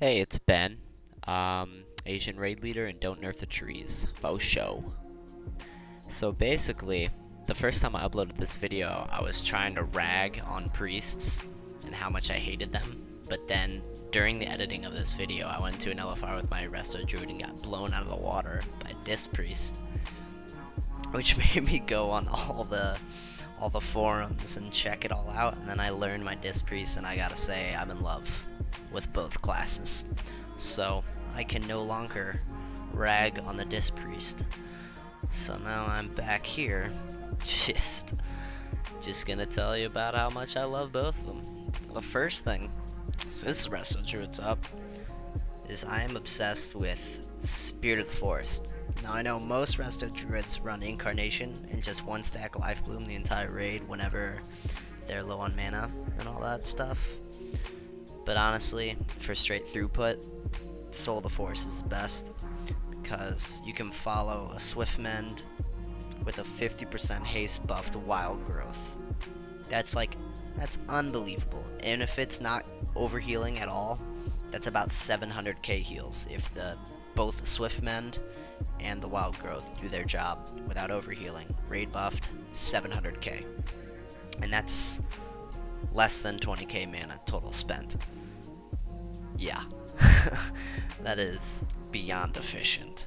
Hey, it's Ben. Asian raid leader and don't nerf the trees. Faux show. So basically, the first time I uploaded this video, I was trying to rag on priests and how much I hated them. But then, during the editing of this video, I went to an LFR with my Resto Druid and got blown out of the water by a Dis Priest. Which made me go on all the forums and check it all out, and then I learned my Dis Priest, and I gotta say, I'm in love with both classes. So I can no longer rag on the Dis Priest. So now I'm back here, just gonna tell you about how much I love both of them. The first thing, since Resto Druid's up, is I am obsessed with Spirit of the Forest. Now I know most Resto Druids run Incarnation and just one stack Life Bloom the entire raid whenever they're low on mana and all that stuff. But honestly, for straight throughput, Soul of the Forest is the best because you can follow a Swiftmend with a 50% haste buffed wild growth. That's unbelievable. And if it's not overhealing at all, that's about 700k heals if both the Swiftmend and the wild growth do their job without overhealing. Raid buffed, 700k. And that's less than 20k mana total spent. Yeah. That is beyond efficient.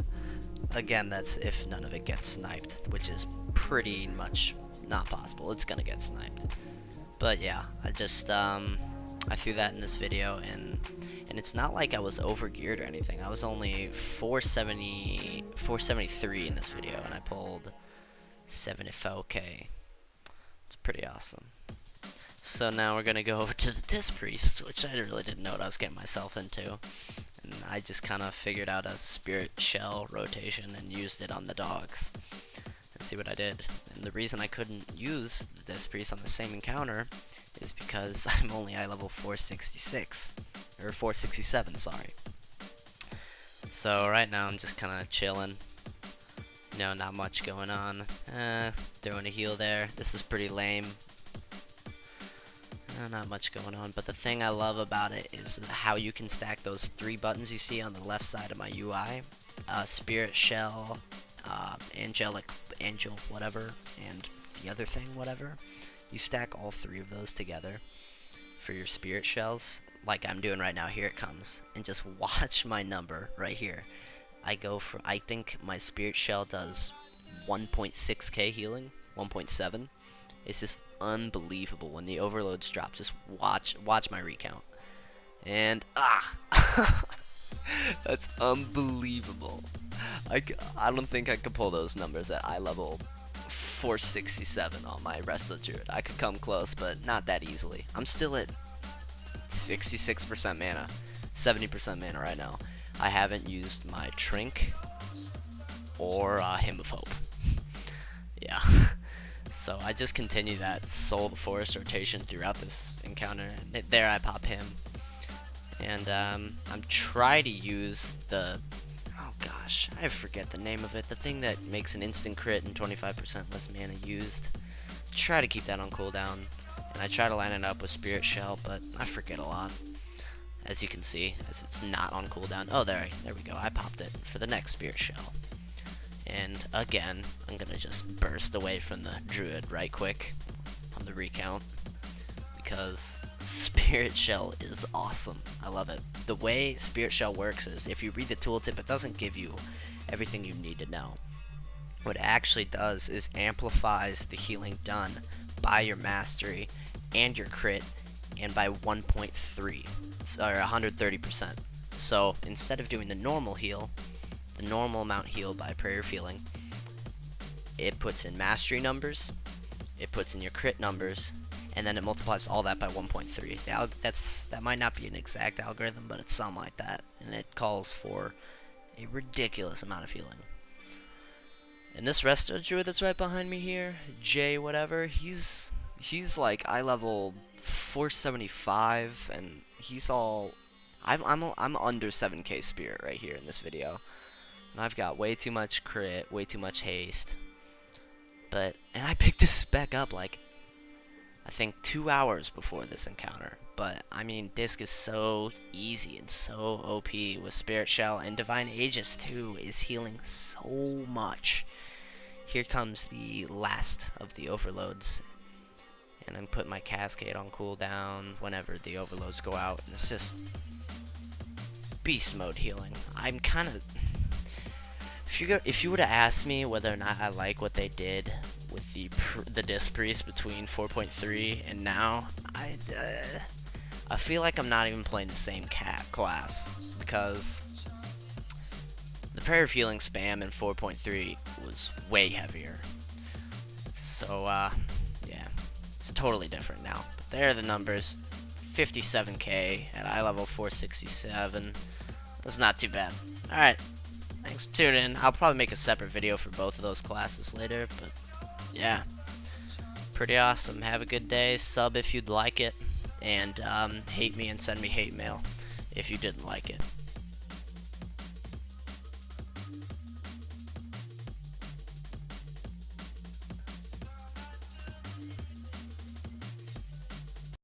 Again, that's if none of it gets sniped, which is pretty much not possible. It's gonna get sniped. But yeah, I threw that in this video, and it's not like I was overgeared or anything. I was only 473 in this video, and I pulled 74k. It's pretty awesome. So now we're gonna go over to the Dis Priest, which I really didn't know what I was getting myself into. And I just kind of figured out a Spirit Shell rotation and used it on the dogs. And see what I did. And the reason I couldn't use the Dis Priest on the same encounter is because I'm only eye level 466. Or 467, sorry. So right now I'm just kind of chilling. You know, not much going on. Throwing a heal there. This is pretty lame. Not much going on, but the thing I love about it is how you can stack those 3 buttons you see on the left side of my UI. Spirit Shell, Angel whatever, and the other thing whatever. You stack all 3 of those together for your Spirit Shells, like I'm doing right now. Here it comes, and just watch my number right here. I think my Spirit Shell does 1.6k healing, 1.7. It's just unbelievable. When the overloads drop, just watch my recount. And that's unbelievable. I don't think I could pull those numbers at eye level 467 on my Resto Druid. I could come close, but not that easily. I'm still at 66% mana, 70% mana right now. I haven't used my Trink or Hymn of Hope. Yeah. So I just continue that Soul of the Forest rotation throughout this encounter. And there I pop him. And I'm trying to use the, oh gosh, I forget the name of it. The thing that makes an instant crit and 25% less mana used. Try to keep that on cooldown. And I try to line it up with Spirit Shell, but I forget a lot. As you can see, as it's not on cooldown. Oh, there we go. I popped it for the next Spirit Shell. And again, I'm gonna just burst away from the Druid right quick on the recount because Spirit Shell is awesome. I love it. The way Spirit Shell works is if you read the tooltip, it doesn't give you everything you need to know. What it actually does is amplifies the healing done by your mastery and your crit and by 1.3 or 130%. So instead of doing the normal heal, the normal amount healed by prayer feeling, it puts in mastery numbers, it puts in your crit numbers, and then it multiplies all that by 1.3. That might not be an exact algorithm, but it's something like that, and it calls for a ridiculous amount of healing. And this Resto Druid that's right behind me here, Jay whatever, he's like eye level 475, and he's all I'm under 7k spirit right here in this video. And I've got way too much crit, way too much haste. And I picked this spec up like, I think 2 hours before this encounter. But I mean, Disc is so easy and so OP with Spirit Shell, and Divine Aegis too is healing so much. Here comes the last of the overloads, and I'm putting my Cascade on cooldown whenever the overloads go out, and it's just beast mode healing. I'm kind of, if you would have asked me whether or not I like what they did with the Disc Priest between 4.3 and now, I feel like I'm not even playing the same class, because the Prayer of Healing spam in 4.3 was way heavier. So yeah, it's totally different now. But there are the numbers. 57k at eye level 467. That's not too bad. Alright, thanks for tuning in. I'll probably make a separate video for both of those classes later, but yeah, pretty awesome. Have a good day. Sub if you'd like it, and hate me and send me hate mail if you didn't like it.